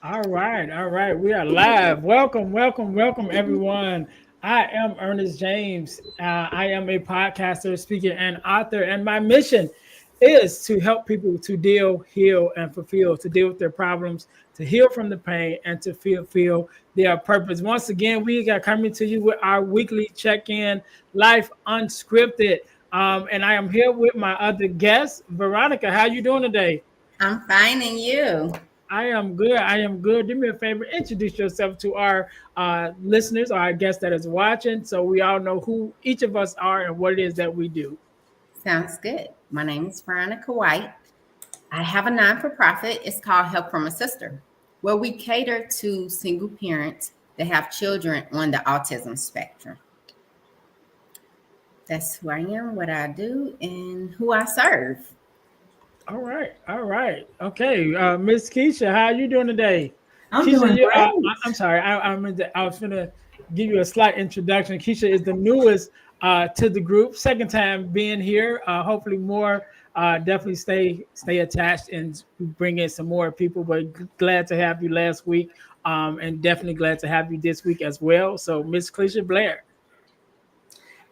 All right. We are live. Welcome, welcome, welcome, everyone. I am Ernest James. I am a podcaster, speaker, and author, and my mission is to help people to deal, heal, and fulfill, to deal with their problems, to heal from the pain, and to feel their purpose. Once again, we got coming to you with our weekly check-in, Life Unscripted. And I am here with my other guest, Veronica. How you doing today? I'm finding you. I am good. I am good. Do me a favor, introduce yourself to our listeners or our guests that is watching, so we all know who each of us are and what it is that we do. Sounds good. My name is Veronica White. I have a non-for-profit. It's called Help from a Sister, where we cater to single parents that have children on the autism spectrum. That's who I am, what I do, and who I serve. All right, all right, okay. Miss Keisha, how are you doing today? I'm Keisha, doing great. I'm sorry. I was gonna give you a slight introduction. Keisha is the newest to the group, second time being here. Hopefully, more. Definitely stay attached and bring in some more people. But glad to have you last week, and definitely glad to have you this week as well. So, Miss Keisha Blair.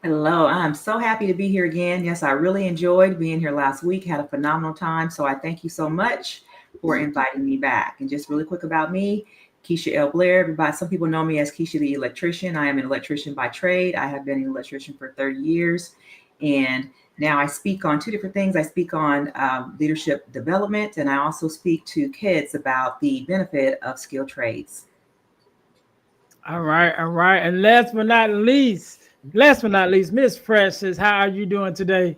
Hello, I'm so happy to be here again. Yes, I really enjoyed being here last week, had a phenomenal time. So I thank you so much for inviting me back. And just really quick about me, Keisha L. Blair. Everybody, some people know me as Keisha the electrician. I am an electrician by trade. I have been an electrician for 30 years. And now I speak on two different things. I speak on leadership development, and I also speak to kids about the benefit of skilled trades. All right, all right. And last but not least, Miss Precious, how are you doing today?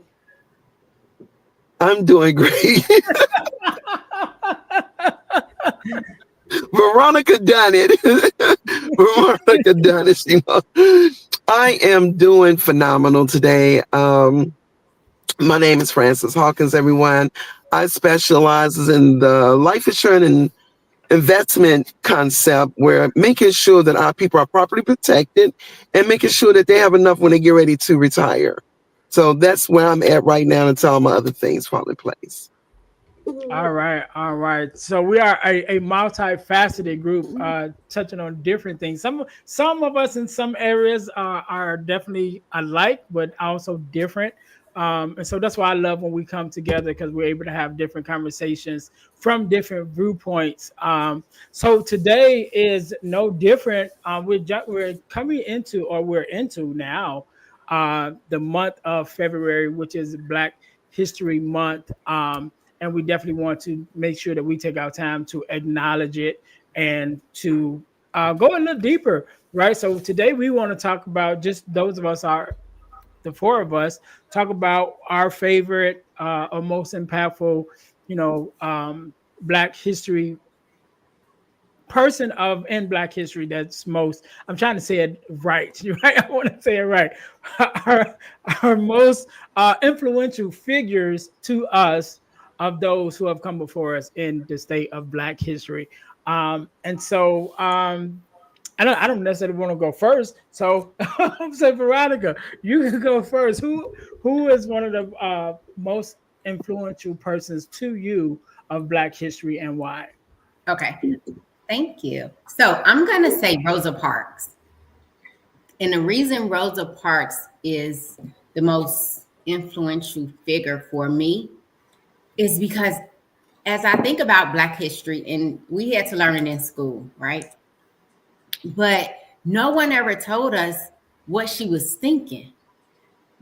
I'm doing great. Veronica done it. Veronica done it. I am doing phenomenal today. My name is Francis Hawkins, everyone. I specialize in the life insurance and investment concept where making sure that our people are properly protected and making sure that they have enough when they get ready to retire. So that's where I'm at right now until all my other things fall in place. All right, all right. So we are a multifaceted group, touching on different things. Some of us in some areas are definitely alike, but also different. And so that's why I love when we come together because we're able to have different conversations from different viewpoints. So today is no different. We're coming into, or we're into now, the month of February, which is Black History Month. And we definitely want to make sure that we take our time to acknowledge it and to go a little deeper, right? So today we want to talk about, just those of us are the four of us, talk about our favorite or most impactful, Black history person of in Black history that's most, I'm trying to say it right, right? I want to say it right. our, our most influential figures to us of those who have come before us in the state of Black history. And so I don't necessarily want to go first. So I'm saying, Veronica, you can go first. Who is one of the most influential persons to you of Black history and why? Okay. Thank you. So I'm going to say Rosa Parks. And the reason Rosa Parks is the most influential figure for me is because as I think about Black history, and we had to learn it in school, right? But no one ever told us what she was thinking.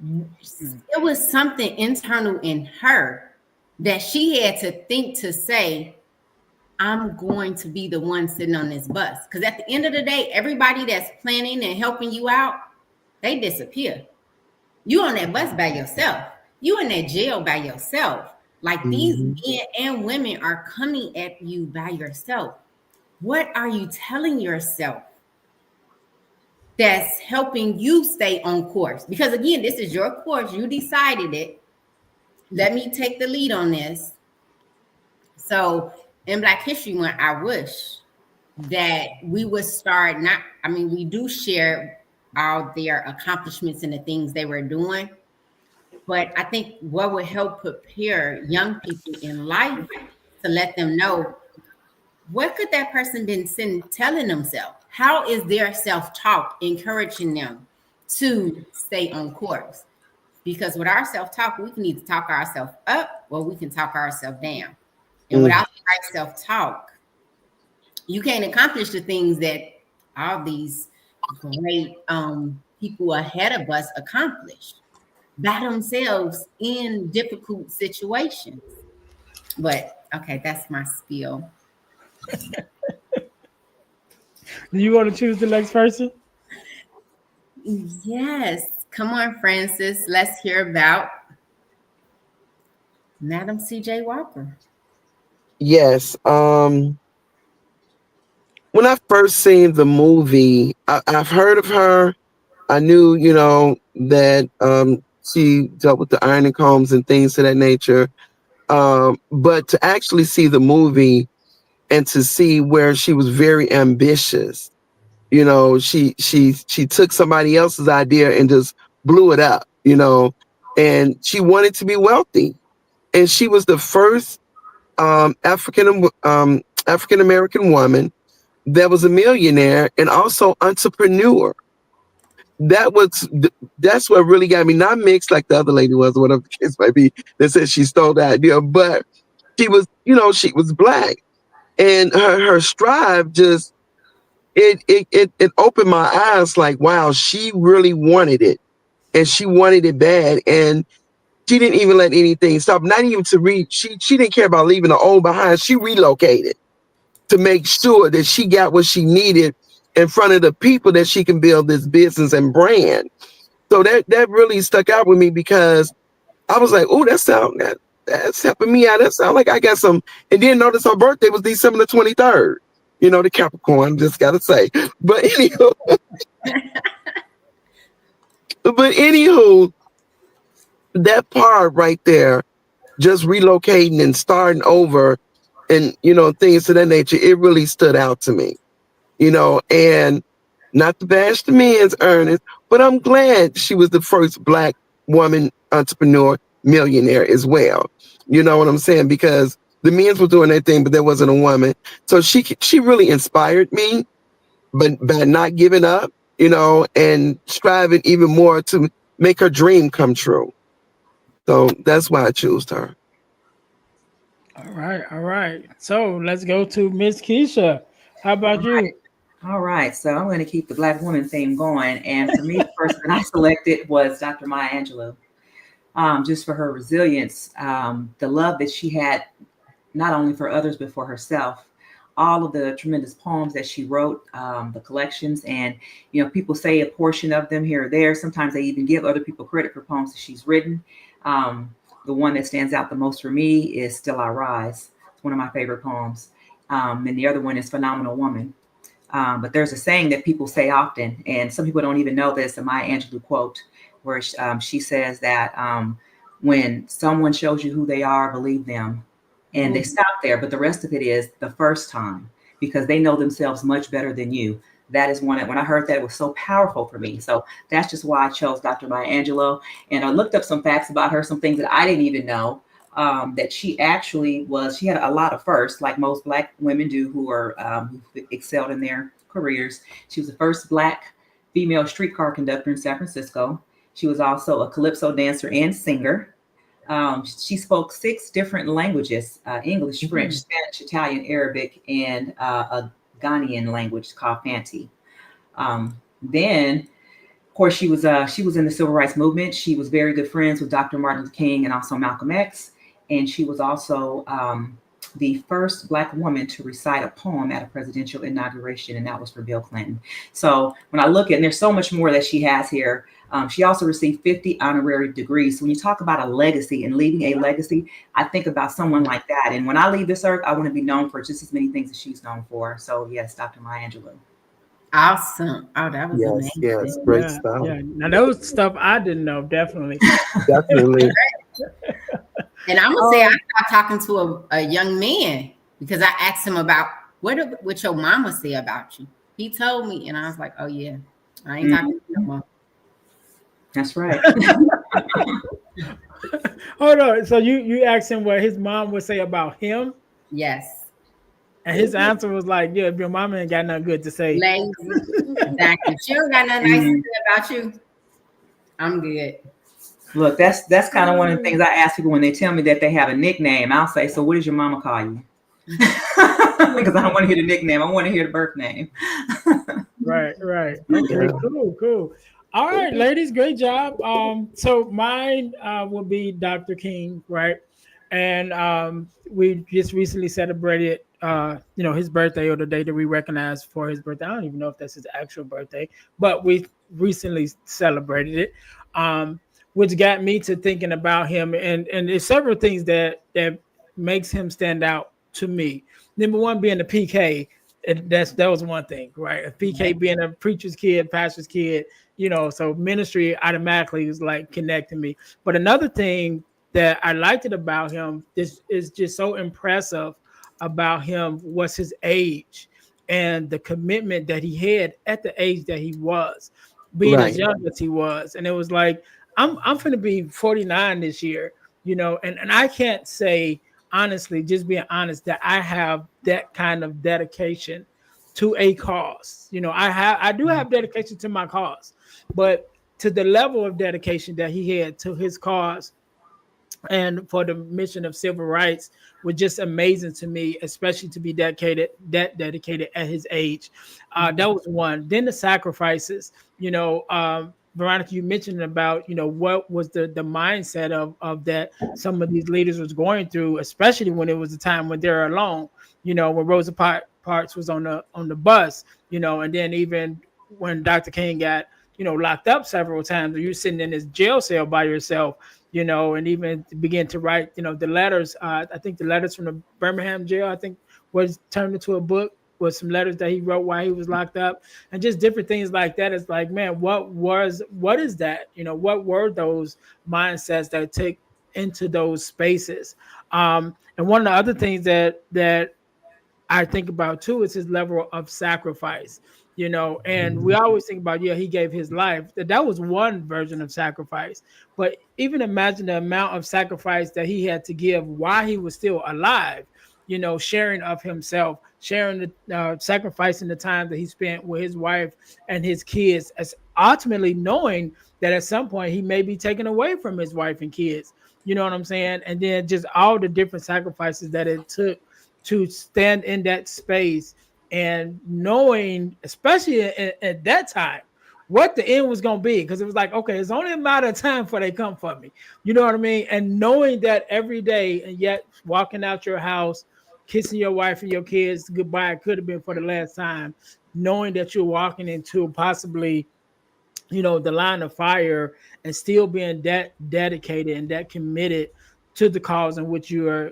It was something internal in her that she had to think to say, I'm going to be the one sitting on this bus. Because at the end of the day, everybody that's planning and helping you out, they disappear. You on that bus by yourself. You in that jail by yourself. Like these men and women are coming at you by yourself. What are you telling yourself that's helping you stay on course? Because again, this is your course. You decided it. Let me take the lead on this. So in Black History Month, I wish that we would start we do share all their accomplishments and the things they were doing. But I think what would help prepare young people in life to let them know what could that person been telling themselves? How is their self-talk encouraging them to stay on course? Because with our self-talk, we can either talk ourselves up or we can talk ourselves down. And without the right self-talk, you can't accomplish the things that all these great people ahead of us accomplished by themselves in difficult situations. But okay, that's my spiel. Do you want to choose the next person? Yes. Come on, Francis. Let's hear about Madam C.J. Walker. Yes. When I first seen the movie, I've heard of her. I knew, that she dealt with the ironing combs and things of that nature. But to actually see the movie and to see where she was very ambitious, she took somebody else's idea and just blew it up, and she wanted to be wealthy. And she was the first African American woman that was a millionaire and also entrepreneur. That's what really got me, not mixed like the other lady was, or whatever the case might be, that said she stole the idea, but she was, she was Black, and her strive just it opened my eyes, like, wow, she really wanted it, and she wanted it bad, and she didn't even let anything stop, not even to read. She didn't care about leaving the old behind. She relocated to make sure that she got what she needed in front of the people that she can build this business and brand. So that really stuck out with me, because I was like, oh, that's helping me out. That sound like I got some. And then notice her birthday was December the 23rd. The Capricorn, just gotta say. But anywho, that part right there, just relocating and starting over and, things of that nature, it really stood out to me, and not to bash the men's earnings, but I'm glad she was the first Black woman entrepreneur millionaire as well. You know what I'm saying? Because the men's were doing their thing, but there wasn't a woman. So she really inspired me, but by not giving up, and striving even more to make her dream come true. So that's why I chose her. All right. So let's go to Miss Keisha. How about you? All right. So I'm going to keep the Black woman theme going. And for me, the person that I selected was Dr. Maya Angelou. Just for her resilience, the love that she had, not only for others, but for herself. All of the tremendous poems that she wrote, the collections, and, people say a portion of them here or there. Sometimes they even give other people credit for poems that she's written. The one that stands out the most for me is Still I Rise. It's one of my favorite poems. And the other one is Phenomenal Woman. But there's a saying that people say often, and some people don't even know this, a Maya Angelou quote, where she says that when someone shows you who they are, believe them. And they stop there. But the rest of it is the first time, because they know themselves much better than you. That is one that, when I heard that, it was so powerful for me. So that's just why I chose Dr. Maya Angelou. And I looked up some facts about her, some things that I didn't even know, that she actually she had a lot of firsts, like most Black women do who excelled in their careers. She was the first Black female streetcar conductor in San Francisco. She was also a calypso dancer and singer. She spoke 6 different languages, English, French, Spanish, Italian, Arabic, and a Ghanaian language called Fanti. Then, of course, she was in the Civil Rights Movement. She was very good friends with Dr. Martin Luther King and also Malcolm X. And she was also the first Black woman to recite a poem at a presidential inauguration, and that was for Bill Clinton. So when I look at, and there's so much more that she has here. She also received 50 honorary degrees. So when you talk about a legacy and leaving a legacy, I think about someone like that. And when I leave this earth, I want to be known for just as many things as she's known for. So yes, Dr. Maya Angelou. Awesome. Oh, that was amazing. Yes, great stuff. Yeah, now those stuff I didn't know, definitely. Definitely. And I'm gonna say I started talking to a young man because I asked him about what your mama say about you. He told me, and I was like, oh yeah, I ain't talking to you no more. That's right. Hold on. So you asked him what his mom would say about him? Yes. And his answer was like, yeah, if your mama ain't got nothing good to say. Lazy. Exactly. She don't got nothing nice to say about you. I'm good. Look, that's kind of one of the things I ask people when they tell me that they have a nickname. I'll say, so what does your mama call you? Because I don't want to hear the nickname. I want to hear the birth name. Right. Okay, cool. All right, ladies, great job. So mine will be Dr. King, right? And we just recently celebrated his birthday, or the day that we recognize for his birthday. I don't even know if that's his actual birthday, but we recently celebrated it. Which got me to thinking about him, and there's several things that makes him stand out to me. Number one being the PK. That was one thing, right? A PK being a preacher's kid, pastor's kid, so ministry automatically is like connecting me. But another thing that I liked it about him is just so impressive about him was his age and the commitment that he had at the age that he was, being as young as he was. And it was like, I'm going to be 49 this year, and I can't say, honestly, just being honest, that I have that kind of dedication to a cause. I do have dedication to my cause, but to the level of dedication that he had to his cause and for the mission of civil rights was just amazing to me, especially to be dedicated at his age. That was one. Then the sacrifices, Veronica, you mentioned about, what was the mindset of that some of these leaders was going through, especially when it was a time when they're alone, when Rosa Parks was on the bus, and then even when Dr. King got, locked up several times, or you're sitting in this jail cell by yourself, and even begin to write, the letters. I think the letters from the Birmingham jail, I think, was turned into a book with some letters that he wrote while he was locked up, and just different things like that. It's like, man, what is that? What were those mindsets that take into those spaces? And one of the other things that I think about too is his level of sacrifice. And we always think about, he gave his life. That was one version of sacrifice. But even imagine the amount of sacrifice that he had to give while he was still alive, sharing of himself, sharing the sacrificing the time that he spent with his wife and his kids, as ultimately knowing that at some point he may be taken away from his wife and kids. You know what I'm saying? And then just all the different sacrifices that it took to stand in that space, and knowing, especially at that time, what the end was going to be, because it was like, okay, it's only a matter of time before they come for me. You know what I mean? And knowing that every day, and yet walking out your house, kissing your wife and your kids goodbye, it could have been for the last time, knowing that you're walking into possibly, the line of fire, and still being that dedicated and that committed to the cause in which you're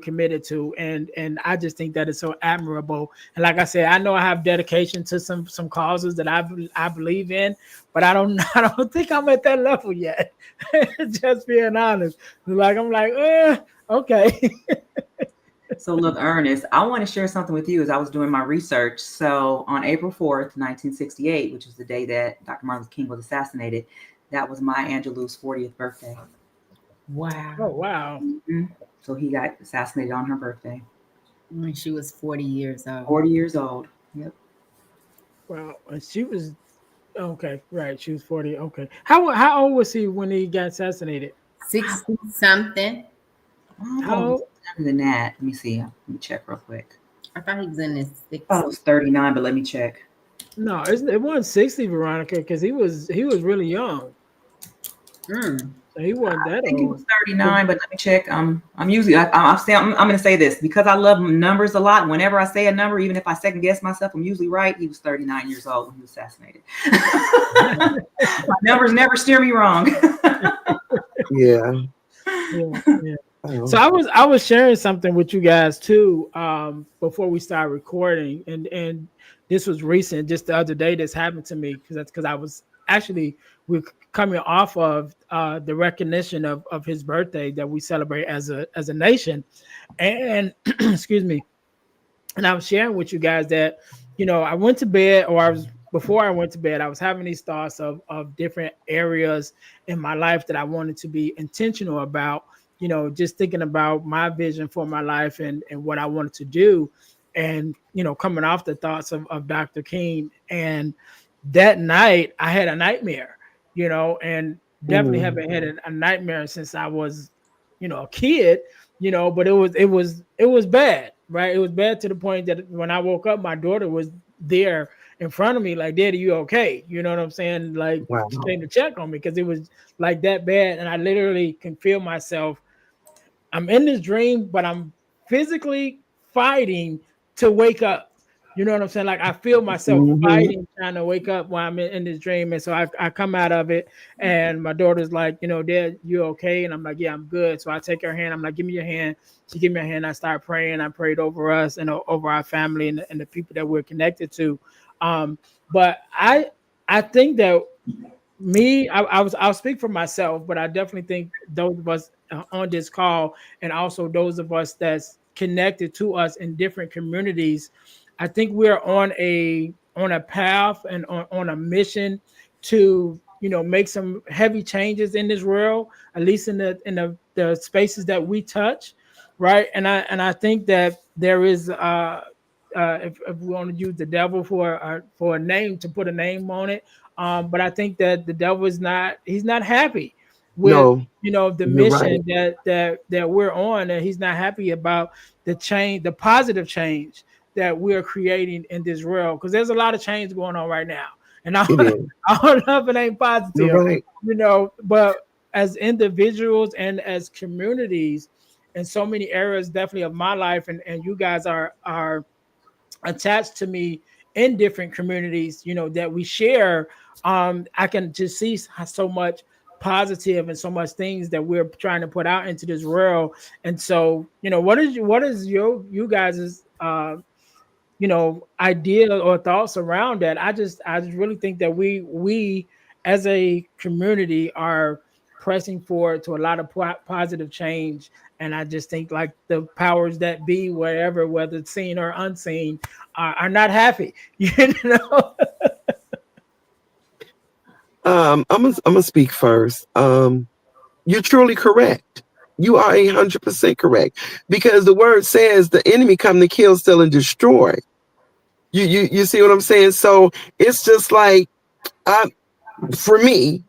committed to. And I just think that is so admirable. And like I said, I know I have dedication to some causes that I believe in, but I don't think I'm at that level yet. Just being honest. I'm like, okay. So look, Ernest, I want to share something with you as I was doing my research. So on April 4th, 1968, which is the day that Dr. Martin Luther King was assassinated, that was Maya Angelou's 40th birthday. Wow. Oh, wow. Mm-hmm. So he got assassinated on her birthday. When she was 40 years old. 40 years old. Yep. Wow. And she was, okay, right. She was 40. Okay. How old was he when he got assassinated? 60 something. How old? Younger than that. Let me see. Let me check real quick. I thought he was in his 60s. I thought it was 39, but let me check. No, it wasn't 60, Veronica, because he was really young. So he wasn't that old. I think he was 39, but let me check. I'm usually I'm going to say this because I love numbers a lot. Whenever I say a number, even if I second guess myself, I'm usually right. He was 39 years old when he was assassinated. My numbers never steer me wrong. Yeah. So I was sharing something with you guys too before we started recording, and this was recent, just the other day. This happened to me because I was actually, we're coming off of the recognition of his birthday that we celebrate as a nation, and excuse me, and I was sharing with you guys that I went to bed, or before I went to bed, I was having these thoughts of different areas in my life that I wanted to be intentional about. Just thinking about my vision for my life and what I wanted to do. and coming off the thoughts of Dr. King. And that night I had a nightmare, and definitely haven't had a nightmare since I was, a kid, but it was bad, right? It was bad to the point that when I woke up, my daughter was there in front of me, like, Daddy, you okay? You know what I'm saying? Like, Wow. she came to check on me because it was like that bad. And I literally can feel myself. I'm in this dream, but I'm physically fighting to wake up. You know what I'm saying? Like, I feel myself fighting, trying to wake up while I'm in this dream. And so I come out of it, and my daughter's like, Dad, you okay? And I'm like, yeah, I'm good. So I take her hand. I'm like, give me your hand. She give me her hand. I start praying. I prayed over us and over our family and the people that we're connected to. But I think that I'll speak for myself, but I definitely think those of us on this call, and also those of us that's connected to us in different communities, I think we're on a path and on a mission to make some heavy changes in this world, at least in the spaces that we touch, right? And I think that there is if we want to use the devil for a name, to put a name on it, but I think that the devil he's not happy with No, the you're mission right. that we're on, and he's not happy about the change, the positive change that we're creating in this world, because there's a lot of change going on right now, and I It is. I don't know if it ain't You're positive, right. but as individuals and as communities in so many areas, definitely of my life, and you guys are attached to me in different communities, that we share. I can just see so much positive and so much things that we're trying to put out into this world. And so, what is you guys's idea or thoughts around that? I just really think that we as a community are pressing forward to a lot of positive change. And I just think, like, the powers that be, wherever, whether it's seen or unseen, are not happy. I'm gonna speak first. You're truly correct. You are 100% correct, because the word says the enemy come to kill, steal, and destroy. You see what I'm saying? So it's just like, for me,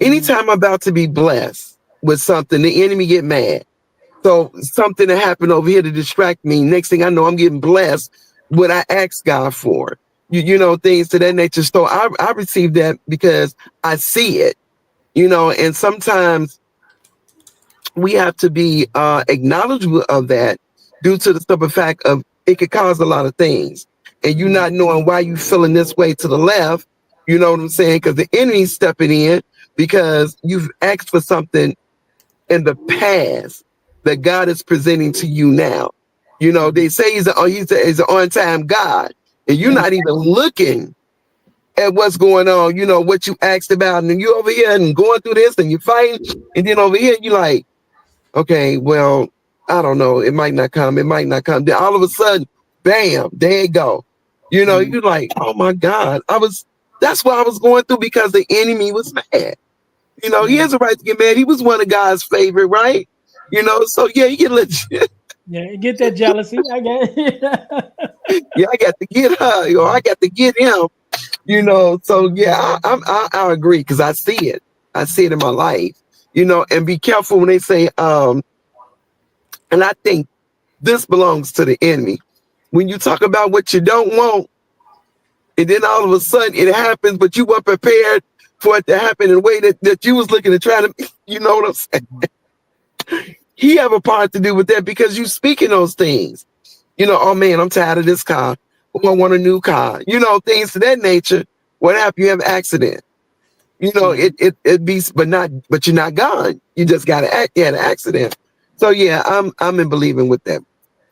anytime I'm about to be blessed with something, the enemy get mad. So something that happened over here to distract me. Next thing I know, I'm getting blessed what I asked God for. Things to that nature. So I received that because I see it. And sometimes we have to be acknowledgeable of that, due to the simple fact of it could cause a lot of things. And you not knowing why you feeling this way to the left, you know what I'm saying? Because the enemy's stepping in because you've asked for something in the past that God is presenting to you now. They say he's an on-time God, and you're not even looking at what's going on, what you asked about, and you over here and going through this and you're fighting, and then over here you're like, okay, well, I don't know, it might not come. Then all of a sudden, bam, there you go. You're like, oh my God, that's what I was going through, because the enemy was mad. He has a right to get mad. He was one of God's favorite, right? So yeah, you get legit. Yeah, you get that jealousy. I get. Yeah, I got to get her, or I got to get him. So yeah, I agree, because I see it. I see it in my life. And be careful when they say, and I think this belongs to the enemy. When you talk about what you don't want, and then all of a sudden it happens, but you weren't prepared for it to happen in a way that you was looking to try to, you know what I'm saying? He have a part to do with that, because you speaking those things. Oh man, I'm tired of this car. I want a new car. Things to that nature. What happened? You have an accident. It be, but you're not gone. You just got you had an accident. So yeah, I'm in believing with that.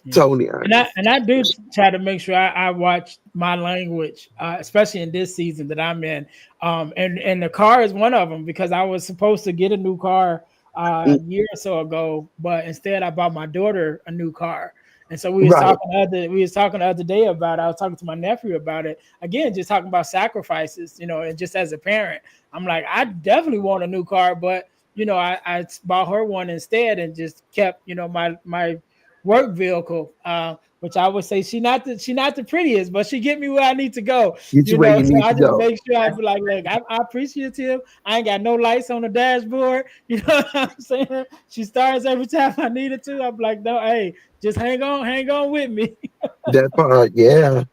Yeah. Totally. And I do try to make sure I watch my language, especially in this season that I'm in. And the car is one of them, because I was supposed to get a new car a year or so ago, but instead I bought my daughter a new car. And so we was talking the other day about it. I was talking to my nephew about it. Again, just talking about sacrifices, and just as a parent, I'm like, I definitely want a new car, but I bought her one instead, and just kept, my work vehicle, which I would say she not the prettiest, but she get me where I need to go. Get you where you So need I to just go. make sure I be like, look, I appreciative. I ain't got no lights on the dashboard. You know what I'm saying? She starts every time I need it to. I'm like, no, hey, just hang on with me. That part, yeah.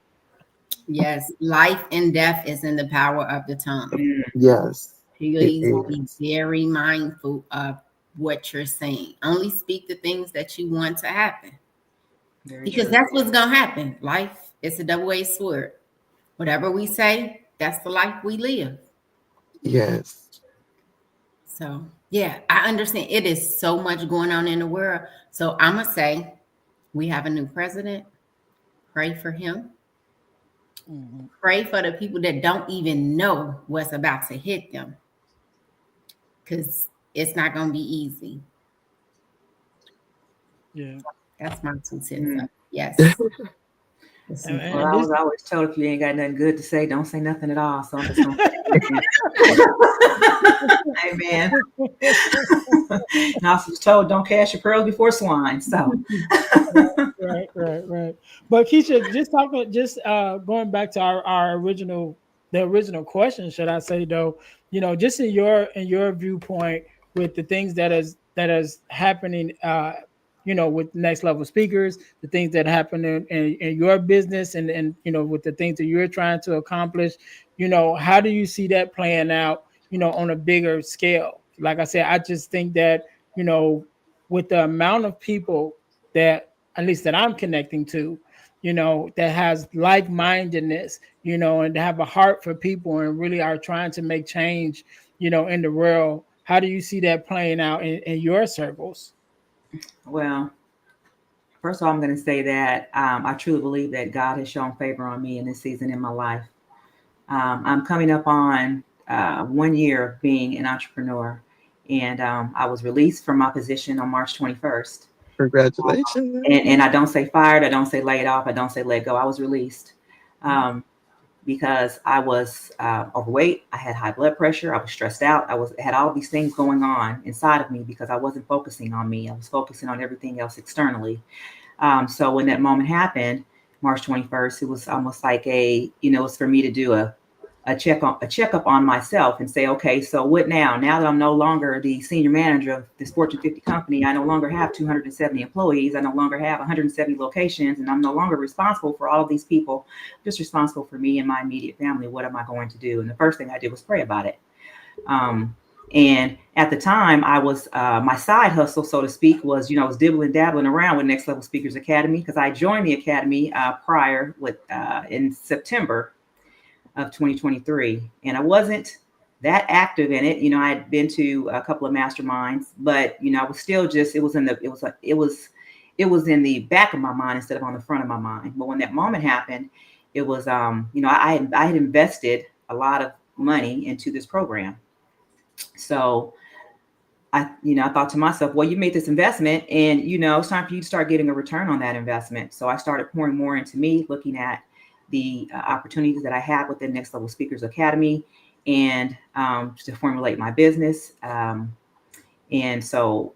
Yes, life and death is in the power of the tongue. Yes. Please be very mindful of what you're saying. Only speak the things that you want to happen. Because that's what's going to happen. Life is a double-edged sword. Whatever we say, that's the life we live. Yes. So, yeah, I understand. It is so much going on in the world. So I'm going to say we have a new president. Pray for him. Mm-hmm. Pray for the people that don't even know what's about to hit them. Because it's not going to be easy. Yeah. That's my 2 cents. Yes. Well, I was always told if you ain't got nothing good to say, don't say nothing at all. So I'm just going to Amen. And I was told don't cast your pearls before swine. So right. But Keisha, just going back to our original question, should I say though, just in your viewpoint with the things that is happening, with Next Level Speakers, the things that happen in your business and with the things that you're trying to accomplish, how do you see that playing out, on a bigger scale? Like I said, I just think that, with the amount of people that, at least that I'm connecting to, that has like-mindedness, and have a heart for people and really are trying to make change, in the world. How do you see that playing out in your circles? Well, first of all, I'm going to say that I truly believe that God has shown favor on me in this season in my life. I'm coming up on 1 year of being an entrepreneur, and I was released from my position on March 21st. Congratulations. And I don't say fired. I don't say laid off. I don't say let go. I was released because I was overweight. I had high blood pressure. I was stressed out. I had all these things going on inside of me because I wasn't focusing on me. I was focusing on everything else externally. So when that moment happened, March 21st, it was almost like it's for me to do a checkup on myself and say, okay, so what now? Now that I'm no longer the senior manager of this Fortune 50 company, I no longer have 270 employees. I no longer have 170 locations, and I'm no longer responsible for all of these people. I'm just responsible for me and my immediate family. What am I going to do? And the first thing I did was pray about it. And at the time, I was my side hustle, so to speak, was I was dibbling dabbling around with Next Level Speakers Academy because I joined the academy prior in September of 2023, and I wasn't that active in it. I had been to a couple of masterminds, but I was still just it was in the back of my mind instead of on the front of my mind. But when that moment happened, it was I had invested a lot of money into this program. So I thought to myself, well, you made this investment and, it's time for you to start getting a return on that investment. So I started pouring more into me, looking at the opportunities that I had within Next Level Speakers Academy and to formulate my business. And so,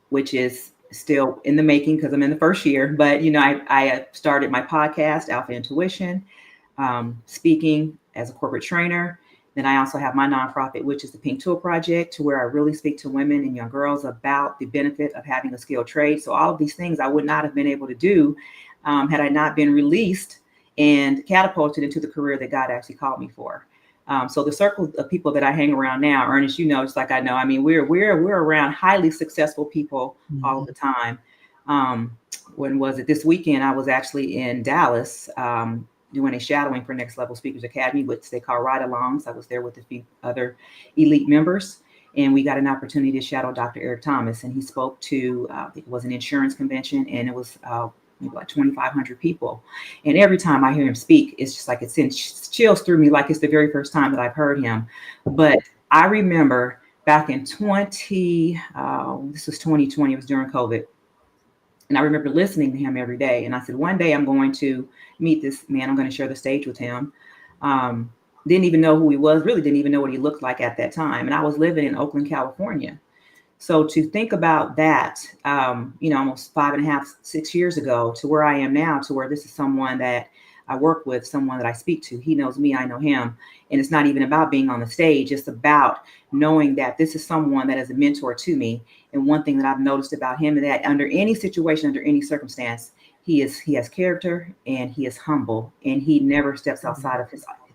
which is still in the making because I'm in the first year, but, I started my podcast, Alpha Intuition, speaking as a corporate trainer. Then I also have my nonprofit, which is the Pink Tool Project, to where I really speak to women and young girls about the benefit of having a skilled trade. So all of these things I would not have been able to do had I not been released and catapulted into the career that God actually called me for. So the circle of people that I hang around now, Ernest, just like I know, I mean, we're around highly successful people all the time. When was it? This weekend, I was actually in Dallas doing a shadowing for Next Level Speakers Academy, which they call ride-alongs. I was there with a few other elite members, and we got an opportunity to shadow Dr. Eric Thomas, and he spoke to, I think it was an insurance convention, and it was maybe like 2,500 people. And every time I hear him speak, it's just like it sends chills through me, like it's the very first time that I've heard him. But I remember back in this was 2020, it was during COVID. And I remember listening to him every day. And I said, one day I'm going to meet this man. I'm going to share the stage with him. Didn't even know who he was, really didn't even know what he looked like at that time. And I was living in Oakland, California. So to think about that, almost 5.5, 6 years ago to where I am now, to where this is someone that I work with, someone that I speak to. He knows me, I know him. And it's not even about being on the stage. It's about knowing that this is someone that is a mentor to me. And one thing that I've noticed about him is that under any situation, under any circumstance, he has character and he is humble, and he never steps outside of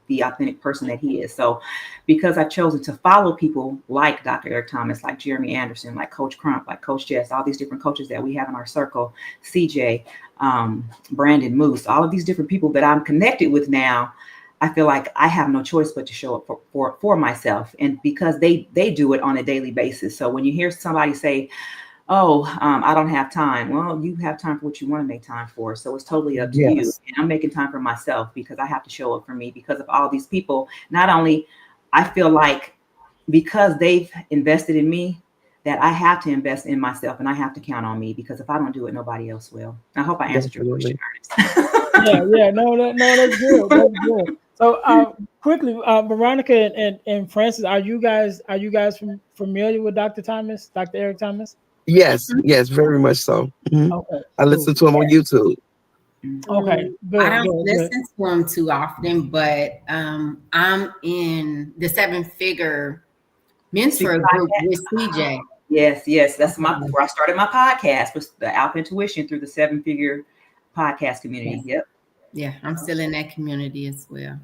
the authentic person that he is. So because I've chosen to follow people like Dr. Eric Thomas, like Jeremy Anderson, like Coach Crump, like Coach Jess, all these different coaches that we have in our circle, CJ, Brandon Moose, all of these different people that I'm connected with now, I feel like I have no choice but to show up for myself. And because they do it on a daily basis. So when you hear somebody say, I don't have time. Well, you have time for what you want to make time for. So it's totally up to you. And I'm making time for myself because I have to show up for me because of all these people. Not only I feel like because they've invested in me, that I have to invest in myself and I have to count on me, because if I don't do it, nobody else will. I hope I answered your question, Ernest. No, that's good. That's good. So quickly, Veronica and Francis, are you guys familiar with Dr. Eric Thomas? Yes, very much so. Mm-hmm. Okay, I listen to him on YouTube. Okay, good. I don't listen to him too often, but I'm in the 7-figure mentor group with CJ. Yes, that's where I started my podcast, was the Alpha Intuition through the 7-figure podcast community. Yep. Yeah, I'm still in that community as well.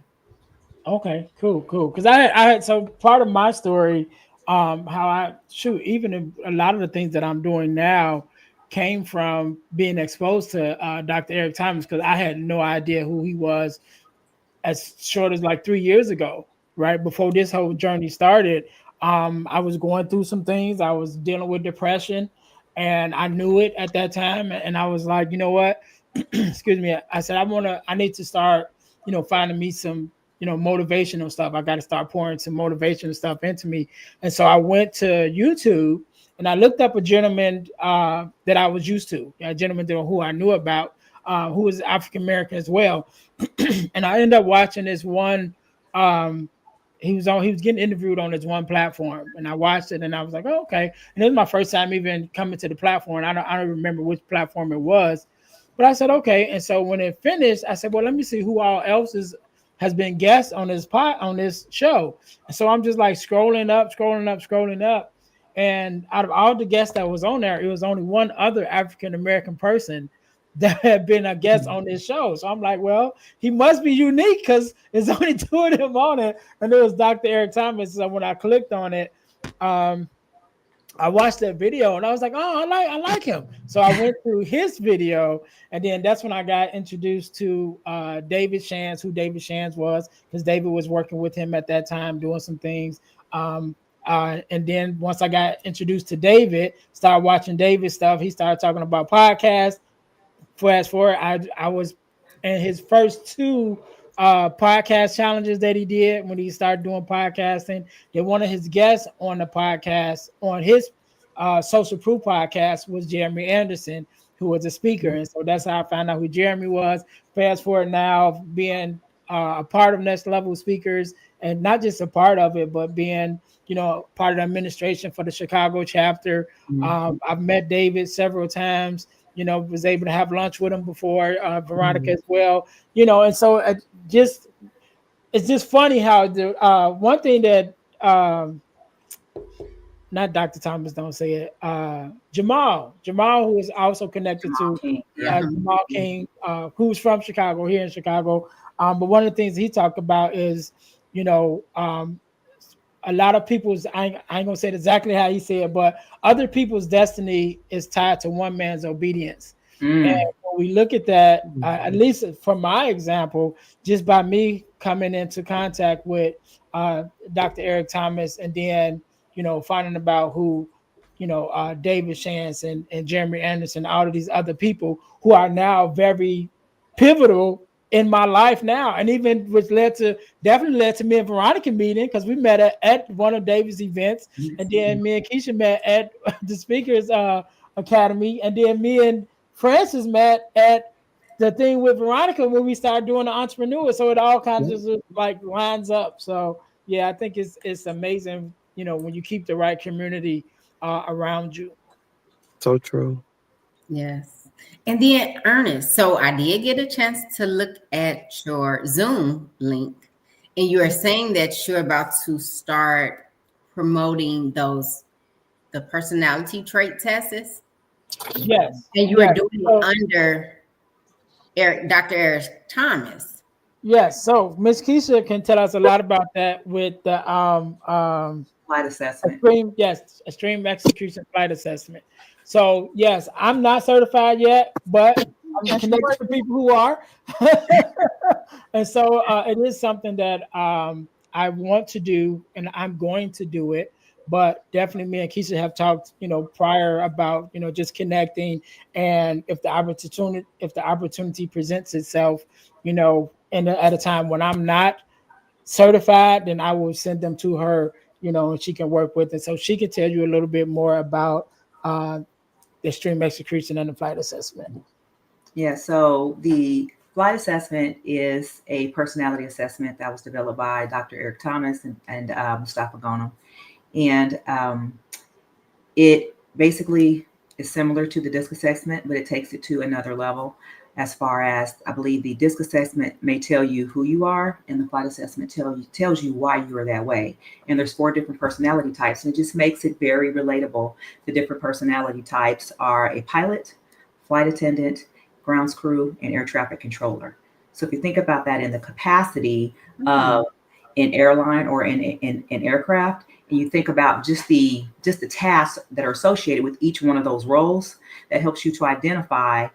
Okay, cool. Because I had so part of my story, how even a lot of the things that I'm doing now came from being exposed to Dr. Eric Thomas, because I had no idea who he was as short as like 3 years ago, right before this whole journey started. I was going through some things. I was dealing with depression, and I knew it at that time. And I was like, you know what? Excuse me. I said, I need to start, finding me some, motivational stuff. I got to start pouring some motivational stuff into me. And so I went to YouTube and I looked up a gentleman that I was used to, a gentleman who I knew about, who was African American as well. And I ended up watching this one. He was getting interviewed on this one platform, and I watched it and I was like, oh, okay. And it was my first time even coming to the platform. I don't remember which platform it was, but I said, okay. And so when it finished, I said, well, let me see who all else has been guests on this show. And so I'm just like scrolling up. And out of all the guests that was on there, it was only one other African American person that had been a guest on this show. So I'm like, well, he must be unique because there's only 2 of them on it. And it was Dr. Eric Thomas. So when I clicked on it, I watched that video and I was like, oh, I like him. So I went through his video, and then that's when I got introduced to David Shands, who David Shands was, because David was working with him at that time doing some things. And then once I got introduced to David, started watching David's stuff, he started talking about podcasts. Fast forward, I was in his first 2 podcast challenges that he did when he started doing podcasting. Then one of his guests on the podcast, on his Social Proof podcast, was Jeremy Anderson, who was a speaker. And so that's how I found out who Jeremy was. Fast forward now, being a part of Next Level Speakers, and not just a part of it, but being, part of the administration for the Chicago chapter. I've met David several times. Was able to have lunch with him before, Veronica as well, and so it's just funny how the one thing that not Dr. Thomas, don't say it, Jamal, who is also connected to Jamal King, who's from Chicago, here in Chicago. But one of the things he talked about is, a lot of people's, I ain't gonna say it exactly how he said it, but other people's destiny is tied to one man's obedience. And when we look at that, at least from my example, just by me coming into contact with Dr. Eric Thomas, and then, finding about who, David Shands and Jeremy Anderson, all of these other people who are now very pivotal in my life now, and even which definitely led to me and Veronica meeting, because we met at one of David's events, and then me and Keisha met at the Speakers Academy, and then me and Francis met at the thing with Veronica when we started doing the entrepreneur. So it all kind of just like lines up. So yeah, I think it's amazing, when you keep the right community around you. So true. Yes. And then Ernest, so I did get a chance to look at your Zoom link, and you are saying that you're about to start promoting the personality trait tests, Yes. and you are Yes. doing So, it under Dr. Eric Thomas. yes. So Miss Keisha can tell us a lot about that with the Flight assessment. extreme execution flight assessment. So yes, I'm not certified yet, but I'm connected to people who are. And so it is something that I want to do, and I'm going to do it. But definitely, me and Keisha have talked, prior about, just connecting, and if the opportunity presents itself, and at a time when I'm not certified, then I will send them to her, and she can work with it. So she can tell you a little bit more about the extreme execution and the flight assessment. Yeah, so the flight assessment is a personality assessment that was developed by Dr. Eric Thomas and Mustafa Ghonim. And it basically is similar to the DISC assessment, but it takes it to another level. As far as, I believe the DISC assessment may tell you who you are, and the flight assessment tells you why you are that way. And there's 4 different personality types, and it just makes it very relatable. The different personality types are a pilot, flight attendant, grounds crew, and air traffic controller. So if you think about that in the capacity of an airline or in aircraft, and you think about just the tasks that are associated with each one of those roles, that helps you to identify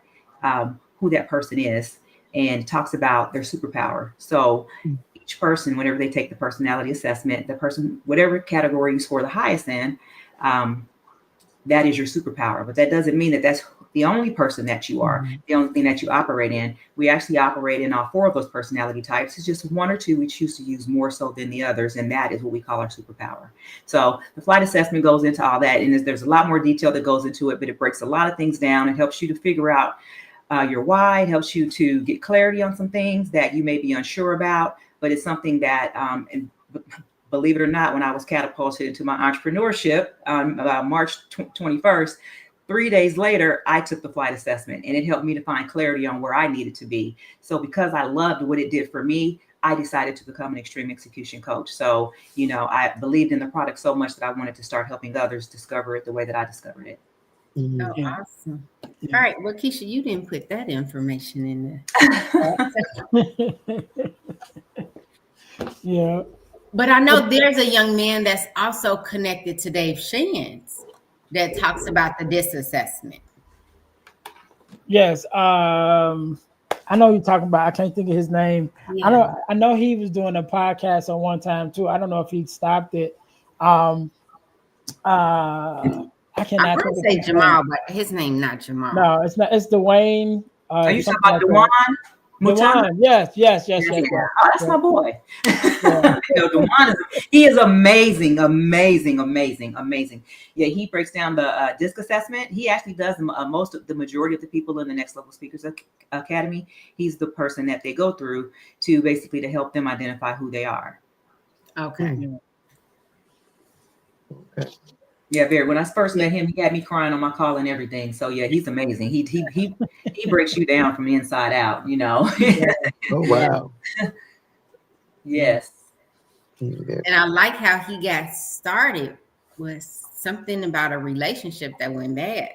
who that person is, and talks about their superpower. So each person, whenever they take the personality assessment, the person, whatever category you score the highest in, that is your superpower. But that doesn't mean that that's the only person that you are, the only thing that you operate in. We actually operate in all 4 of those personality types. It's just 1 or 2 we choose to use more so than the others, and that is what we call our superpower. So the flight assessment goes into all that, and there's a lot more detail that goes into it, but it breaks a lot of things down. It helps you to figure out your why. It helps you to get clarity on some things that you may be unsure about, but it's something that, and believe it or not, when I was catapulted into my entrepreneurship about March 21st, 3 days later, I took the flight assessment, and it helped me to find clarity on where I needed to be. So because I loved what it did for me, I decided to become an extreme execution coach. So, I believed in the product so much that I wanted to start helping others discover it the way that I discovered it. Oh, awesome. All right. Well, Keisha, you didn't put that information in there. Yeah. But I know there's a young man that's also connected to Dave Shands that talks about the DISC assessment. Yes. I know you're talking about, I can't think of his name. Yeah. I know he was doing a podcast on one time too. I don't know if he stopped it. I cannot. I want to say Jamal, but his name not Jamal. No, it's not. It's Dwayne. Are you talking about Dewan? Dewan, yes. Oh, that's my boy. Dewan he is amazing. Yeah, he breaks down the DISC assessment. He actually does the majority of the people in the Next Level Speakers Academy. He's the person that they go through to basically to help them identify who they are. Okay. Okay. Yeah, very. When I first met him, he had me crying on my call and everything. So yeah, he's amazing. He breaks you down from the inside out, Oh wow. Yes. And I like how he got started with something about a relationship that went bad.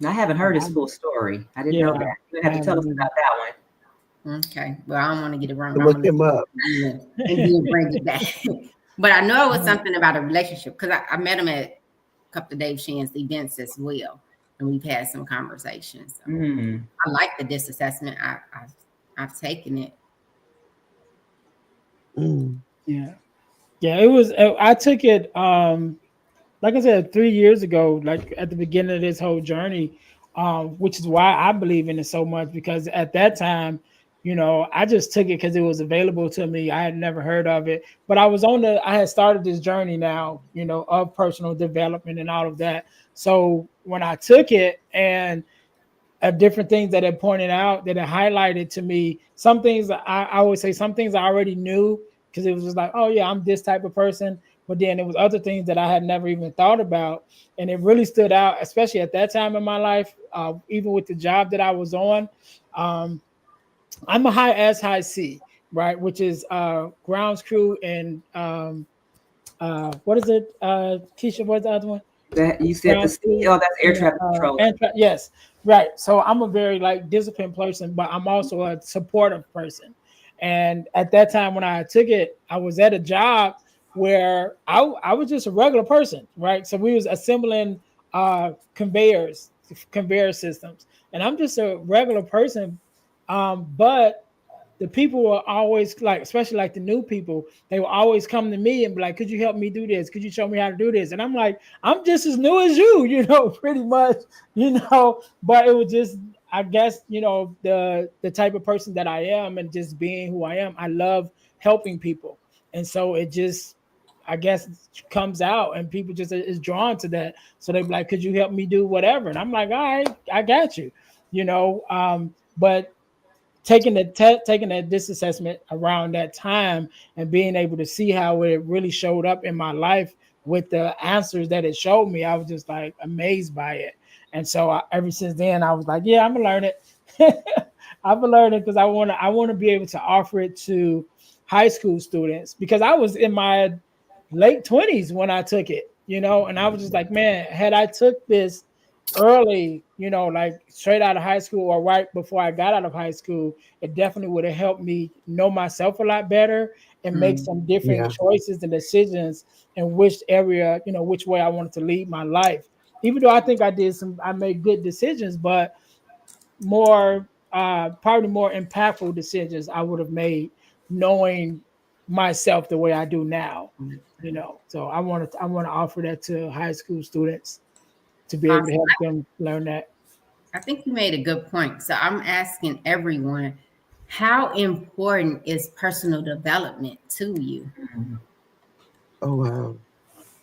I haven't heard his full story. I didn't know that. You have to tell us about that one. Okay. Well, I don't want to get it wrong. Look him up. And then bring it back. But I know it was something about a relationship because I met him at a couple of Dave Shands events as well, and we've had some conversations. So I like the DISC assessment. I've taken it. Yeah. It was. I took it. Like I said, 3 years ago, like at the beginning of this whole journey, which is why I believe in it so much, because at that time, I just took it because it was available to me. I had never heard of it, but I had started this journey now, of personal development and all of that. So when I took it and different things that it pointed out, that it highlighted to me, some things I always say, some things I already knew because it was just like, oh yeah, I'm this type of person. but then there was other things that I had never even thought about, and it really stood out, especially at that time in my life. Even with the job that I was on, I'm a high C, right, which is grounds crew and what is it, Keisha? What's the other one? That you said the Grounds C. crew. Oh, that's air traffic control. Yes, right. So I'm a very like disciplined person, but I'm also a supportive person. And at that time when I took it, I was at a job where I was just a regular person, right? So we was assembling conveyor systems, and I'm just a regular person. But the people were always like, especially like the new people, they will always come to me and be like, could you help me do this? Could you show me how to do this? And I'm like, I'm just as new as you, pretty much, but it was just, I guess, the type of person that I am and just being who I am. I love helping people. And so it just, I guess, comes out and people just is drawn to that. So they're like, could you help me do whatever? And I'm like, all right, I got you, but taking that DISC assessment around that time and being able to see how it really showed up in my life with the answers that it showed me, I was just like amazed by it. And so ever since then, I was like, yeah, I'm gonna learn it. I'm gonna learn it because I want to be able to offer it to high school students, because I was in my late 20s when I took it, and I was just like, man, had I took this early, like straight out of high school or right before I got out of high school, it definitely would have helped me know myself a lot better and make some different choices and decisions in which area, which way I wanted to lead my life. Even though I think I made good decisions, but probably more impactful decisions I would have made knowing myself the way I do now, So I want to offer that to high school students to be able to help them learn that. I think you made a good point. So I'm asking everyone, how important is personal development to you? Oh,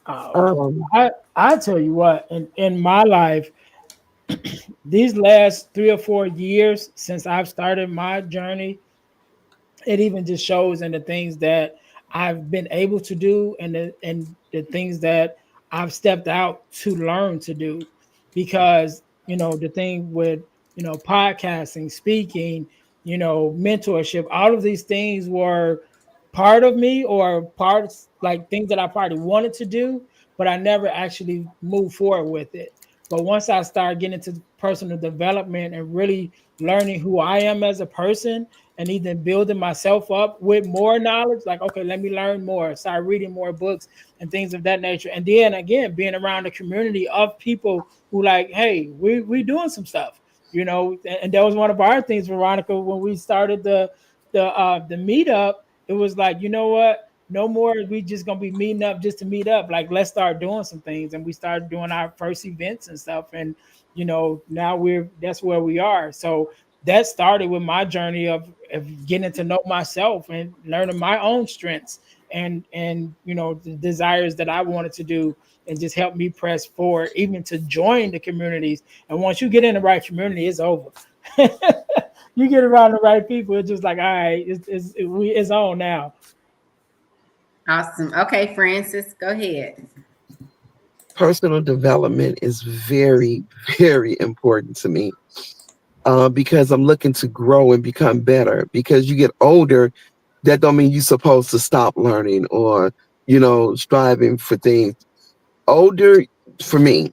wow. I tell you what, in my life, these last 3 or 4 years since I've started my journey, it even just shows in the things that I've been able to do and the things that I've stepped out to learn to do. Because, the thing with, podcasting, speaking, mentorship, all of these things were part of me, or parts like things that I probably wanted to do, but I never actually moved forward with it. But once I started getting into personal development and really learning who I am as a person, and even building myself up with more knowledge, like, okay, let me learn more, start reading more books and things of that nature. And then again, being around a community of people who like, hey, we doing some stuff, and that was one of our things, Veronica, when we started the meetup. It was like, you know what? No more we just gonna be meeting up just to meet up. Like, let's start doing some things. And we started doing our first events and stuff. And now that's where we are. So that started with my journey of getting to know myself and learning my own strengths and the desires that I wanted to do, and just help me press forward, even to join the communities. And once you get in the right community, it's over. You get around the right people, it's just like, all right, it's on now. Awesome. Okay, Francis, go ahead. Personal development is very, very important to me, because I'm looking to grow and become better. Because you get older, that don't mean you're supposed to stop learning or, striving for things. Older, for me,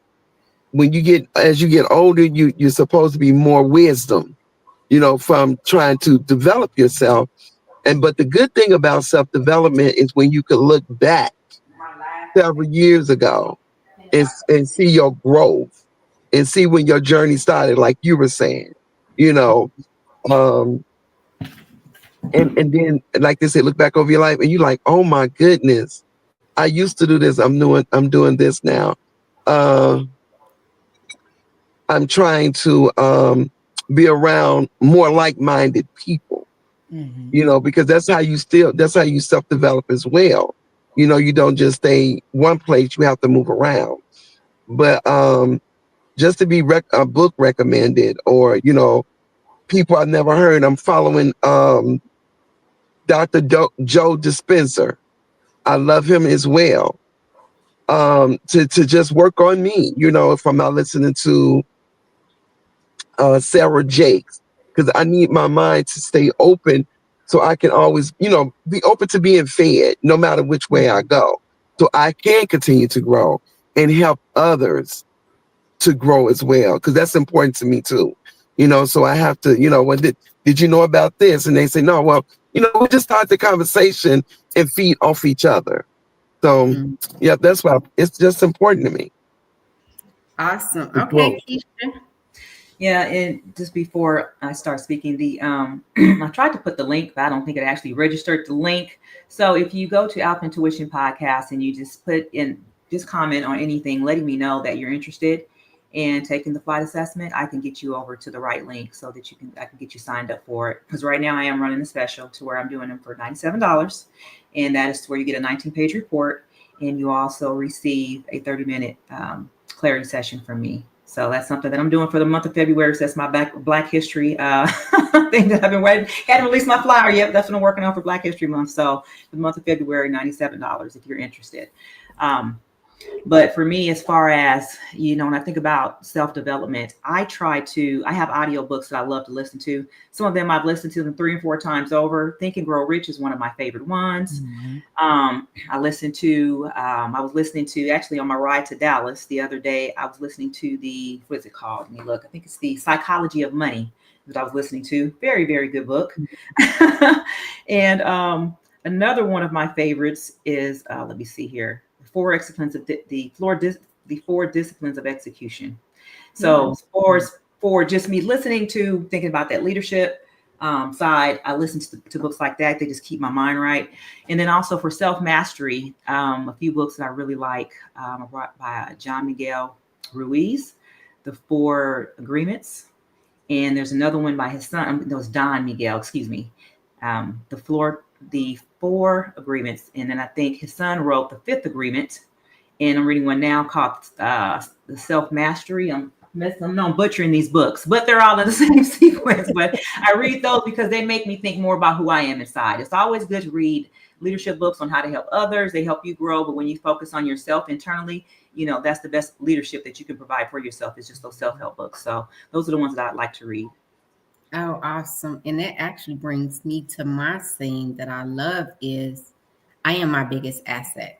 as you get older, you're supposed to be more wisdom, from trying to develop yourself. But the good thing about self-development is when you can look back several years ago and see your growth and see when your journey started, like you were saying, and then, like they said, look back over your life and you're like, oh my goodness, I used to do this. I'm doing this now. I'm trying to be around more like-minded people, because that's how you self-develop as well. You don't just stay one place, you have to move around. But just to be a book recommended, or, people I've never heard. I'm following Dr. Joe Dispenza. I love him as well. to just work on me, if I'm not listening to Sarah Jakes, because I need my mind to stay open so I can always, be open to being fed no matter which way I go. So I can continue to grow and help others to grow as well, because that's important to me too. So I have to, when did you know about this? And they say, no, well, we just start the conversation and feed off each other. So yeah, that's why it's just important to me. Awesome. to Okay, grow. Keisha. Yeah, and just before I start speaking, I tried to put the link, but I don't think it actually registered the link. So if you go to Alpha Intuition Podcast and you just comment on anything, letting me know that you're interested in taking the flight assessment, I can get you over to the right link so that I can get you signed up for it. Because right now I am running a special to where I'm doing them for $97, and that is where you get a 19-page report, and you also receive a 30-minute clarity session from me. So that's something that I'm doing for the month of February. So that's my Black History thing that I've been waiting. Hadn't released my flyer yet. That's what I'm working on for Black History Month. So the month of February, $97 if you're interested. But for me, as far as, when I think about self-development, I have audiobooks that I love to listen to. Some of them I've listened to them 3 and 4 times over. Think and Grow Rich is one of my favorite ones. I was listening to, actually on my ride to Dallas the other day, I was listening to what is it called? Let me look. I think it's The Psychology of Money that I was listening to. Very, very good book. And another one of my favorites is, let me see here. The 4 disciplines of execution. So for just me listening to, thinking about that leadership side, I listen to books like that. They just keep my mind right. And then also for self-mastery, a few books that I really like by John Miguel Ruiz, The 4 Agreements. And there's another one by his son, that was Don Miguel, excuse me. The 4 Agreements. And then I think his son wrote The 5th Agreement. And I'm reading one now called The Self-Mastery. I'm butchering these books, but they're all in the same sequence. But I read those because they make me think more about who I am inside. It's always good to read leadership books on how to help others. They help you grow. But when you focus on yourself internally, that's the best leadership that you can provide for yourself, is just those self-help books. So those are the ones that I'd like to read. Oh, awesome. And that actually brings me to my saying that I love is, I am my biggest asset.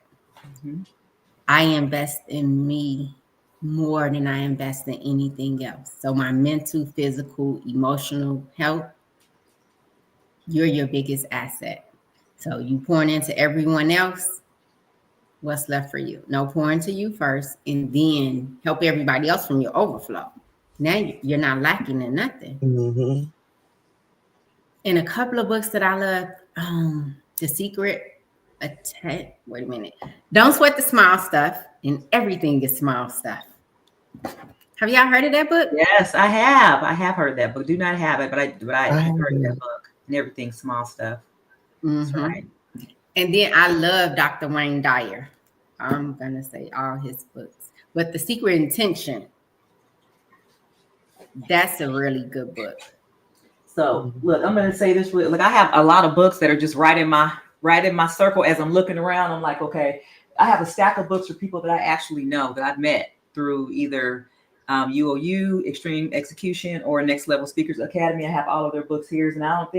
I invest in me more than I invest in anything else. So my mental, physical, emotional health, you're your biggest asset. So you pouring into everyone else, what's left for you? No, pour into you first, and then help everybody else from your overflow. Now you're not lacking in nothing. And a couple of books that I love, The Secret, wait a minute. Don't Sweat the Small Stuff, and Everything is Small Stuff. Have y'all heard of that book? Yes, I have. I have heard that book. Do not have it, but I have heard that book, and Everything Small Stuff. That's right. And then I love Dr. Wayne Dyer. I'm gonna say all his books, but The Secret Intention, that's a really good book. So look, I'm gonna say this. Look, I have a lot of books that are just right in my circle. As I'm looking around, I'm like, okay, I have a stack of books for people that I actually know, that I've met through either UOU, Extreme Execution, or Next Level Speakers Academy. I have all of their books here, and I don't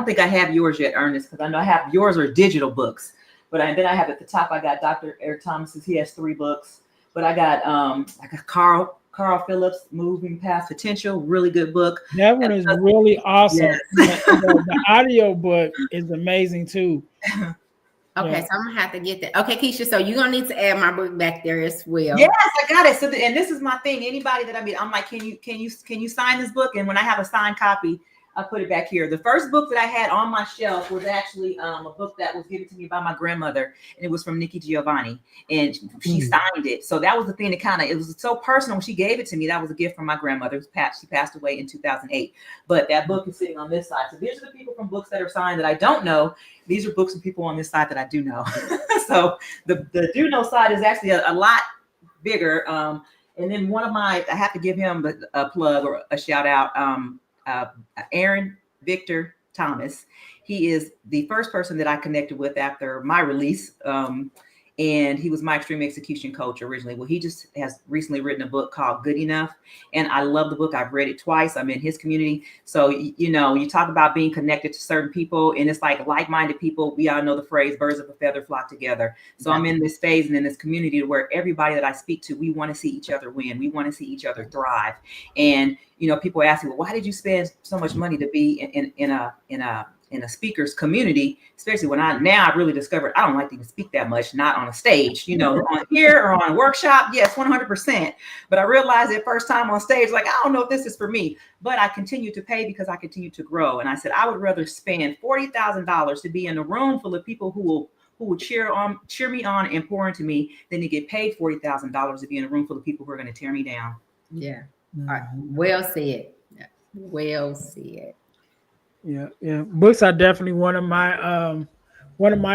think I have yours yet, Ernest, because I know I have yours are digital books. But then I have at the top, I got Dr. Eric Thomas's. He has 3 books. But I got Carl Phillips, Moving Past Potential, really good book. That one is really awesome. Yes. The audio book is amazing too. Okay, so I'm gonna have to get that. Okay, Keisha, so you're gonna need to add my book back there as well. Yes, I got it. So, and this is my thing. Anybody that I'm like, can you sign this book? And when I have a signed copy, I put it back here. The first book that I had on my shelf was actually a book that was given to me by my grandmother, and it was from Nikki Giovanni, and she signed it. So that was the thing that it was so personal when she gave it to me. That was a gift from my grandmother. She passed away in 2008. But that book is sitting on this side. So these are the people from books that are signed that I don't know. These are books and people on this side that I do know. So the do know side is actually a lot bigger. And then I have to give him a plug or a shout out. Aaron Victor Thomas. He is the first person that I connected with after my release. and he was my extreme execution coach originally. Well, he just has recently written a book called Good Enough, and I love the book. I've read it twice. I'm in his community. So, you know, you talk about being connected to certain people, and it's like-minded people. We all know the phrase, birds of a feather flock together. So I'm in this phase and in this community where everybody that I speak to, we want to see each other win. We want to see each other thrive. And, you know, people ask me, well, why did you spend so much money to be in a speaker's community, especially when I really discovered I don't like to even speak that much, not on a stage, you know, on here or on a workshop. Yes, 100%. But I realized that first time on stage, like, I don't know if this is for me, but I continue to pay because I continue to grow. And I said, I would rather spend $40,000 to be in a room full of people who will cheer me on and pour into me than to get paid $40,000 to be in a room full of people who are going to tear me down. Yeah. All right. Well said. Well said. Yeah. Books are definitely one of my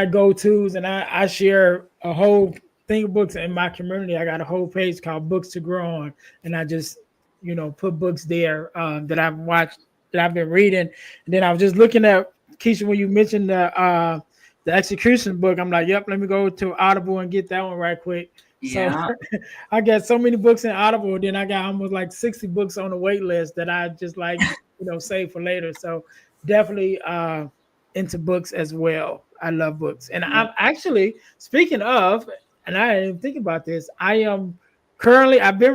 go-tos, and I share a whole thing of books in my community. I got a whole page called Books to Grow On, and I just, you know, put books there that I've watched, that I've been reading. And then I was just looking at, Keisha, when you mentioned the execution book, I'm like, yep, let me go to Audible and get that one right quick. Yeah. So I got so many books in Audible, then I got almost like 60 books on the wait list that I just like, you know, save for later. So definitely into books as well. I love books. And I'm actually, speaking of, and I didn't think about this, I've been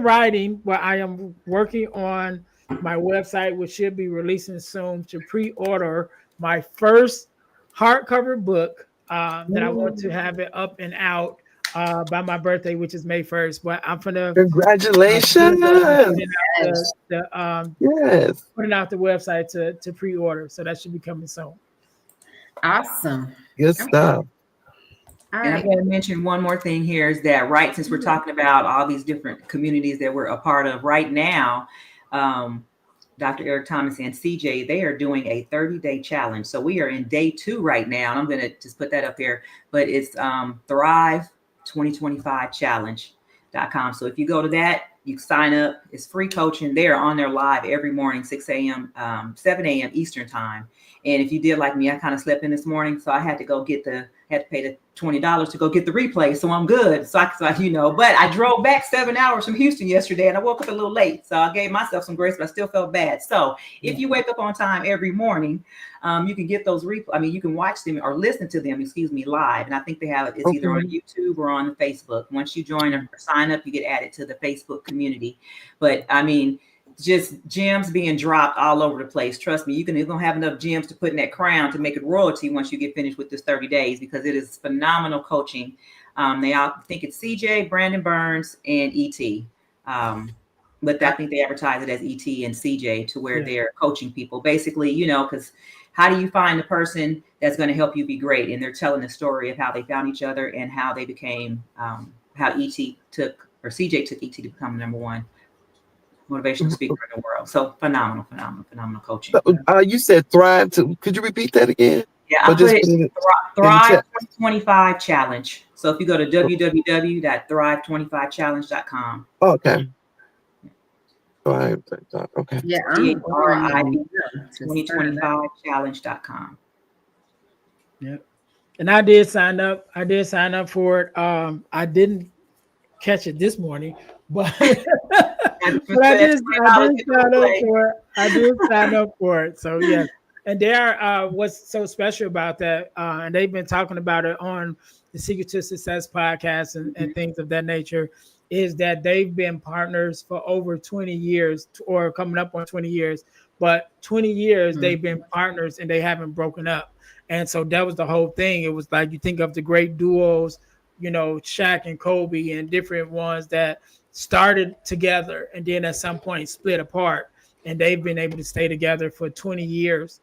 writing, but I am working on my website, which should be releasing soon, to pre-order my first hardcover book that I want to have it up and out by my birthday, which is May 1st. But I'm gonna Congratulations. Yes. putting out the website to pre-order. So that should be coming soon. Awesome. Good stuff. All And I'm right. going to mention one more thing here is that, right, since we're talking about all these different communities that we're a part of right now, Dr. Eric Thomas and CJ, they are doing a 30-day challenge. So we are in day 2 right now. And I'm going to just put that up there, but it's Thrive 2025 challenge.com. So if you go to that, you sign up. It's free coaching. They are on there live every morning, 6 a.m., 7 a.m. Eastern time. And if you did like me, I kind of slept in this morning. So I had to go had to pay the $20 to go get the replay. So I'm good. So you know, but I drove back 7 hours from Houston yesterday and I woke up a little late. So I gave myself some grace, but I still felt bad. So if you wake up on time every morning, you can get those you can watch them or listen to them, live. And I think they have it's either on YouTube or on Facebook. Once you join or sign up, you get added to the Facebook community. But I mean, just gems being dropped all over the place. Trust me, you're gonna have enough gems to put in that crown to make it royalty once you get finished with this 30 days, because it is phenomenal coaching. I think it's CJ, Brandon Burns, and ET. But I think they advertise it as ET and CJ to where they're coaching people. Basically, you know, because how do you find the person that's going to help you be great? And they're telling the story of how they found each other and how they became, how CJ took ET to become number one motivational speaker in the world. So phenomenal coaching. So, you said Thrive. Could you repeat that again? Yeah, I put it Thrive 2025 Challenge. So if you go to www.thrive25challenge.com. Okay. Thrive. Okay. Yeah, I'm 2025challenge.com. Yeah. And I did sign up. For it. I didn't catch it this morning, but but I did sign up for it. So yeah. And there, what's so special about that, and they've been talking about it on the Secret to Success podcast and things of that nature, is that they've been partners for over 20 years or coming up on 20 years, but 20 years they've been partners and they haven't broken up. And so that was the whole thing. It was like, you think of the great duos, you know, Shaq and Kobe and different ones that started together and then at some point split apart, and they've been able to stay together for 20 years.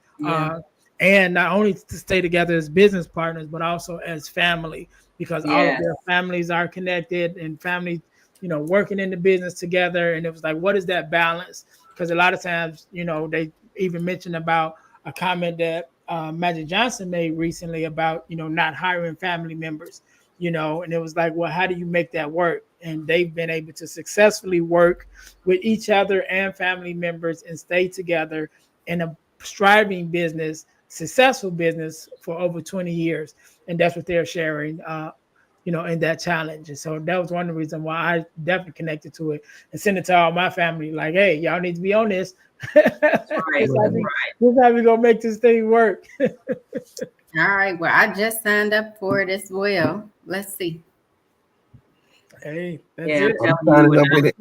And not only to stay together as business partners, but also as family, because all of their families are connected and family, you know, working in the business together. And it was like, what is that balance? Because a lot of times, you know, they even mentioned about a comment that Magic Johnson made recently about, you know, not hiring family members, you know, and it was like, well, how do you make that work? And they've been able to successfully work with each other and family members and stay together in a striving business, successful business for over 20 years. And that's what they're sharing. in that challenge. And so that was one of the reasons why I definitely connected to it and sent it to all my family. Like, hey, y'all need to be on this. Right. This how we gonna make this thing work. All right. Well, I just signed up for it as well. Let's see. Hey, that's Yeah, it. I'm telling you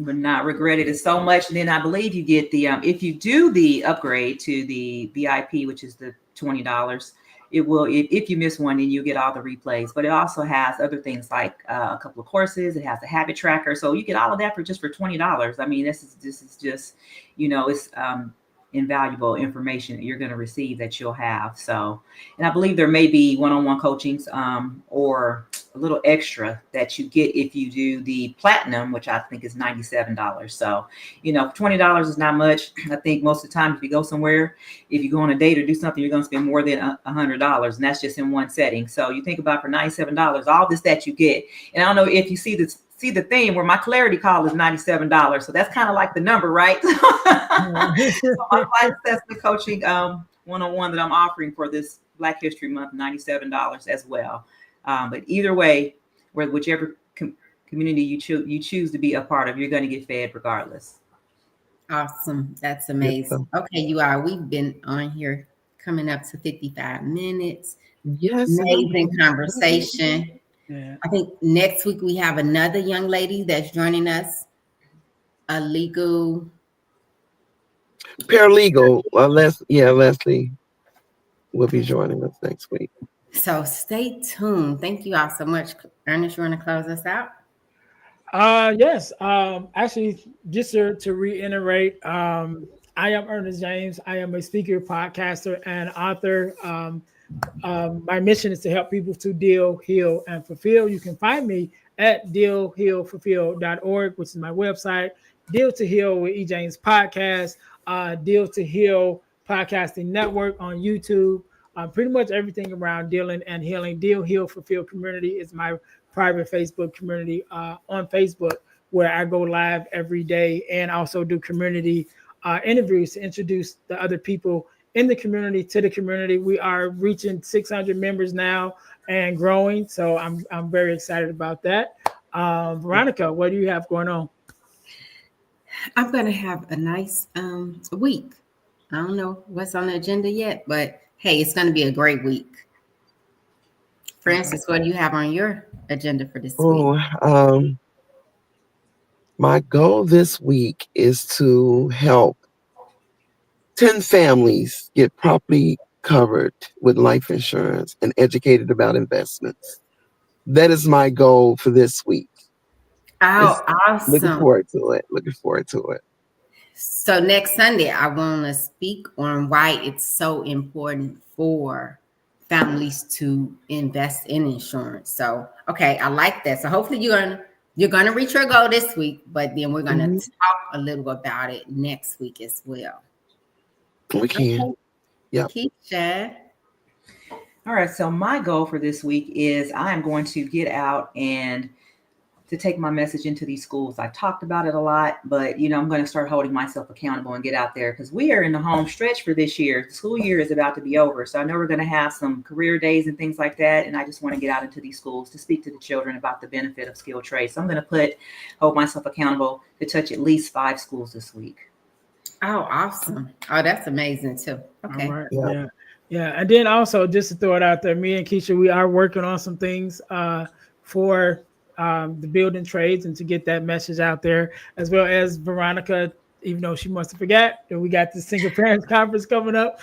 would not regret it so much. And then I believe you get the if you do the upgrade to the VIP, which is the $20, it will if you miss one, then you get all the replays. But it also has other things like a couple of courses. It has a habit tracker, so you get all of that for $20. I mean, this is just it's invaluable information that you're going to receive that you'll have. So, and I believe there may be one-on-one coachings or a little extra that you get if you do the platinum, which I think is $97. So, $20 is not much. I think most of the time if you go somewhere, if you go on a date or do something, you're going to spend more than $100, and that's just in one setting. So you think about for $97, all this that you get. And I don't know if you see the theme where my clarity call is $97. So that's kind of like the number, right? So my flight assessment coaching one-on-one that I'm offering for this Black History Month, $97 as well. But either way, whichever community you choose to be a part of, you're going to get fed regardless. Awesome. That's amazing. Okay, you are. We've been on here coming up to 55 minutes. Yes. Amazing conversation. Yeah. I think next week we have another young lady that's joining us, a legal Paralegal. Leslie will be joining us next week. So stay tuned. Thank you all so much. Ernest, you want to close us out? Yes. Actually, just to reiterate, I am Ernest James. I am a speaker, podcaster, and author. My mission is to help people to deal, heal, and fulfill. You can find me at dealhealfulfill.org, which is my website. Deal to Heal with E. James Podcast. Deal to Heal Podcasting Network on YouTube. Pretty much everything around dealing and healing. Deal, Heal, Fulfill community is my private Facebook community on Facebook, where I go live every day and also do community interviews to introduce the other people in the community to the community. We are reaching 600 members now and growing, so I'm very excited about that. Veronica, what do you have going on? I'm going to have a nice week. I don't know what's on the agenda yet, but hey, it's going to be a great week. Francis, what do you have on your agenda for this week? My goal this week is to help 10 families get properly covered with life insurance and educated about investments. That is my goal for this week. Oh, awesome. Looking forward to it. So next Sunday, I want to speak on why it's so important for families to invest in insurance. So, okay, I like that. So hopefully you're gonna reach your goal this week, but then we're gonna talk a little about it next week as well. We can. Okay. Yeah. Keisha. All right. So my goal for this week is I am going to get out and to take my message into these schools. I talked about it a lot, but I'm going to start holding myself accountable and get out there because we are in the home stretch for this year. The school year is about to be over. So I know we're going to have some career days and things like that. And I just want to get out into these schools to speak to the children about the benefit of skilled trades. So I'm going to hold myself accountable to touch at least 5 schools this week. Oh, awesome. Oh, that's amazing too. Okay. All right. Yeah. And then also just to throw it out there, me and Keisha, we are working on some things for the building trades and to get that message out there, as well as Veronica, even though she must have forgot that we got the single parents conference coming up.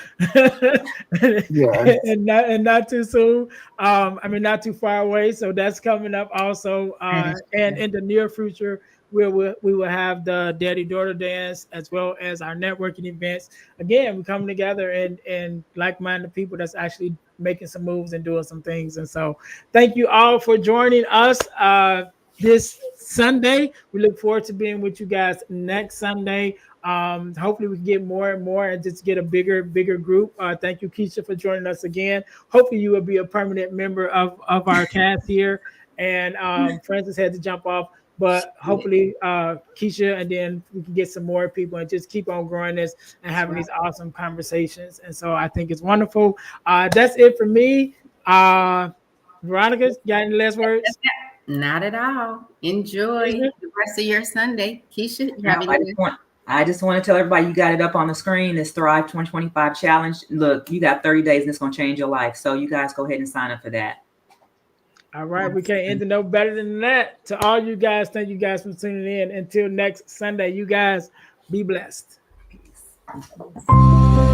and not too soon. Not too far away. So that's coming up also. And in the near future, we will have the daddy-daughter dance as well as our networking events. Again, we're coming together and like-minded people that's actually making some moves and doing some things. And so thank you all for joining us this Sunday. We look forward to being with you guys next Sunday. Hopefully we can get more and more and just get a bigger group. Thank you, Keisha, for joining us again. Hopefully you will be a permanent member of our cast here. And Francis had to jump off. But hopefully, Keisha, and then we can get some more people and just keep on growing this and having these awesome conversations. And so I think it's wonderful. That's it for me. Veronica, got any last words? Not at all. Enjoy Mhm. the rest of your Sunday. Keisha, you Now, have any? I just want to tell everybody, you got it up on the screen, this Thrive 2025 challenge. Look, you got 30 days and it's going to change your life. So you guys go ahead and sign up for that. All right, we can't end it no better than that. To all you guys, thank you guys for tuning in. Until next Sunday, you guys be blessed. Peace.